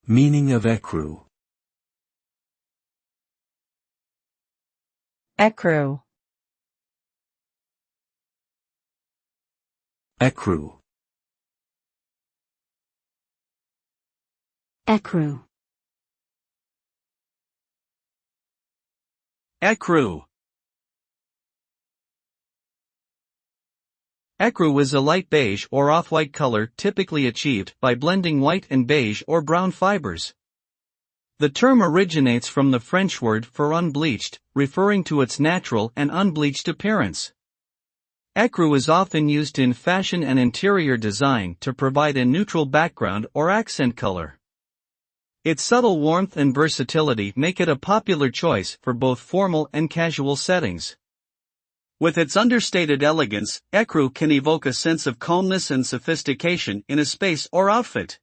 Meaning of ecru. Ecru. Ecru. Ecru. Ecru. Ecru is a light beige or off-white color typically achieved by blending white and beige or brown fibers. The term originates from the French word for unbleached, referring to its natural and unbleached appearance. Ecru is often used in fashion and interior design to provide a neutral background or accent color. Its subtle warmth and versatility make it a popular choice for both formal and casual settings. With its understated elegance, ecru can evoke a sense of calmness and sophistication in a space or outfit.